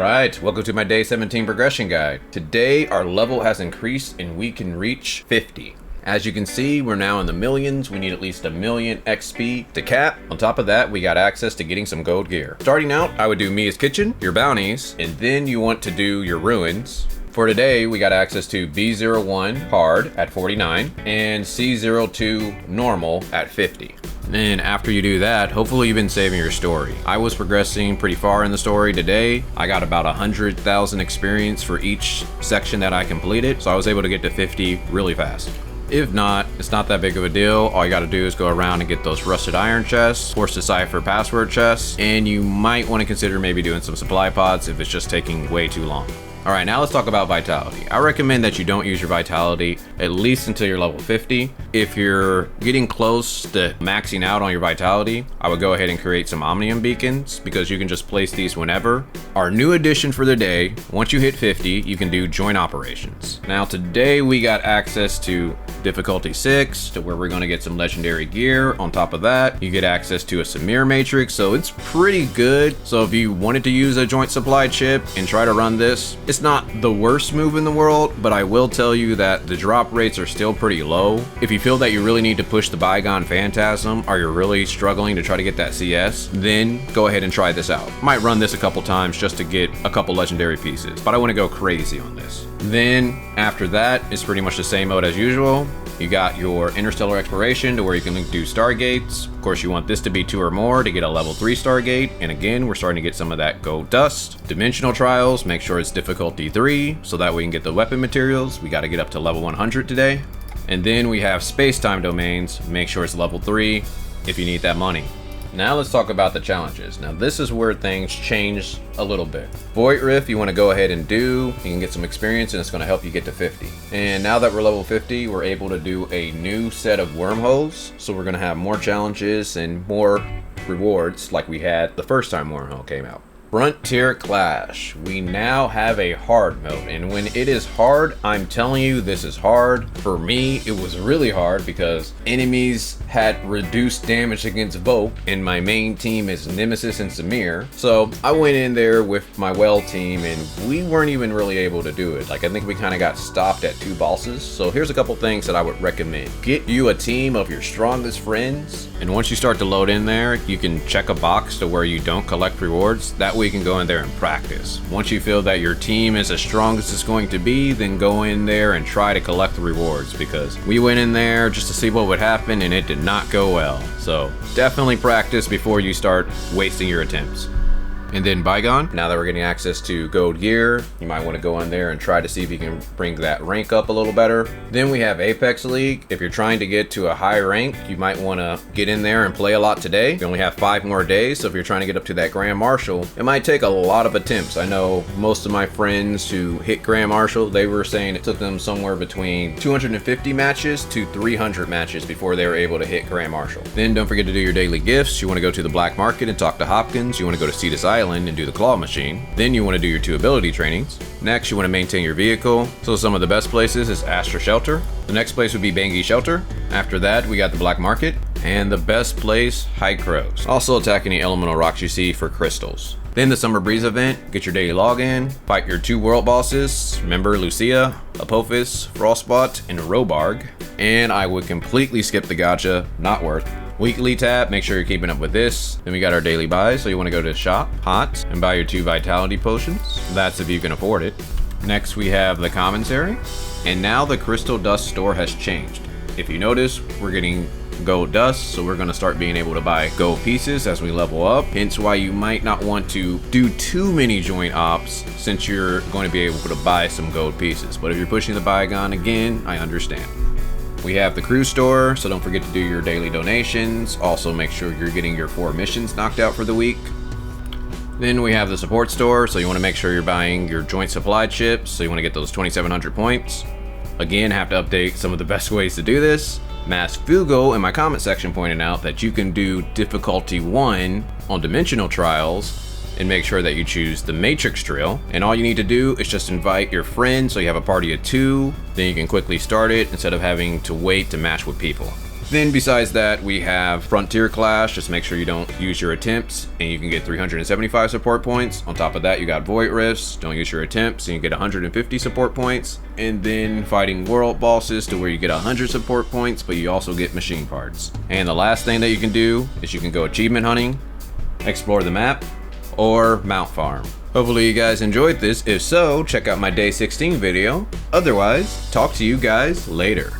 Alright, welcome to my day 17 progression guide. Today our level has increased and we can reach 50. As you can see, we're now in the millions. We need at least 1,000,000 XP to cap. On top of that, we got access to getting some gold gear. Starting out, I would do Mia's Kitchen, your bounties, and then you want to do your ruins. For today, we got access to B01 hard at 49 and C02 normal at 50. And after you do that, hopefully you've been saving your story. I was progressing pretty far in the story today. I got about 100,000 experience for each section that I completed, so I was able to get to 50 really fast. If not, it's not that big of a deal. All you gotta do is go around and get those rusted iron chests, force decipher password chests, and you might want to consider maybe doing some supply pods if it's just taking way too long. Alright, now let's talk about vitality. I recommend that you don't use your vitality at least until you're level 50. If you're getting close to maxing out on your vitality, I would go ahead and create some Omnium beacons because you can just place these whenever. Our new addition for the day, once you hit 50, you can do joint operations. Now today we got access to difficulty 6 to where we're going to get some legendary gear. On top of that, you get access to a Samir matrix, so it's pretty good. So if you wanted to use a joint supply chip and try to run this, it's not the worst move in the world, but I will tell you that the drop rates are still pretty low. If you feel that you really need to push the Bygone Phantasm or you're really struggling to try to get that CS, then go ahead and try this out. Might run this a couple times just to get a couple legendary pieces, but I want to go crazy on this. Then after that, it's pretty much the same mode as usual. You got your interstellar exploration to where you can do stargates. Of course, you want this to be 2 or more to get a level 3 stargate. And again, we're starting to get some of that gold dust. Dimensional trials, make sure it's difficulty 3 so that we can get the weapon materials. We got to get up to level 100 today. And then we have space-time domains. Make sure it's level 3 if you need that money. Now let's talk about the challenges. Now this is where things change a little bit. Void Rift you want to go ahead and do. You can get some experience and it's going to help you get to 50. And now that we're level 50, we're able to do a new set of wormholes. So we're going to have more challenges and more rewards like we had the first time Wormhole came out. Frontier Clash. We now have a hard mode, and when it is hard, I'm telling you this is hard. For me, it was really hard because enemies had reduced damage against Vogue, and my main team is Nemesis and Samir. So I went in there with my well team and we weren't even really able to do it. Like, I think we kind of got stopped at 2 bosses. So here's a couple things that I would recommend. Get you a team of your strongest friends, and once you start to load in there, you can check a box to where you don't collect rewards. That way you can go in there and practice. Once you feel that your team is as strong as it's going to be, then go in there and try to collect the rewards, because we went in there just to see what would happen and it did not go well. So definitely practice before you start wasting your attempts. And then Bygone, now that we're getting access to gold gear, you might want to go in there and try to see if you can bring that rank up a little better. Then we have Apex League. If you're trying to get to a high rank, you might want to get in there and play a lot today. You only have 5 more days, so if you're trying to get up to that Grand Marshal, it might take a lot of attempts. I know most of my friends who hit Grand Marshal, they were saying it took them somewhere between 250 matches to 300 matches before they were able to hit Grand Marshal. Then don't forget to do your daily gifts. You want to go to the black market and talk to Hopkins. You want to go to Cetus Island and do the claw machine. Then you want to do your 2 ability trainings. Next, you want to maintain your vehicle. So some of the best places is Astra Shelter. The next place would be Bangi Shelter. After that, we got the black market. And the best place, High Crows. Also attack any elemental rocks you see for crystals. Then the Seabreeze Event, get your daily login, fight your 2 world bosses. Remember Lucia, Apophis, Frostbot, and Robarg. And I would completely skip the Gacha, not worth. Weekly tab, make sure you're keeping up with this. Then we got our daily buys, so you want to go to shop, hot, and buy your 2 vitality potions. That's if you can afford it. Next we have the commissary, and now the crystal dust store has changed. If you notice, we're getting gold dust, so we're going to start being able to buy gold pieces as we level up. Hence why you might not want to do too many joint ops, since you're going to be able to buy some gold pieces. But if you're pushing the Bygone again, I understand. We have the crew store, so don't forget to do your daily donations. Also make sure you're getting your 4 missions knocked out for the week. Then we have the support store, so you want to make sure you're buying your joint supply chips, so you want to get those 2700 points. Again, have to update some of the best ways to do this. Mass Fugo in my comment section pointed out that you can do difficulty 1 on dimensional trials and make sure that you choose the matrix drill, and all you need to do is just invite your friend so you have a party of 2. Then you can quickly start it instead of having to wait to match with people. Then besides that, we have Frontier Clash. Just make sure you don't use your attempts, and you can get 375 support points. On top of that, you got Void Rifts. Don't use your attempts, and you get 150 support points. And then fighting world bosses to where you get 100 support points, but you also get machine parts. And the last thing that you can do is you can go achievement hunting, explore the map, or mount farm. Hopefully you guys enjoyed this. If so, check out my day 16 video. Otherwise, talk to you guys later.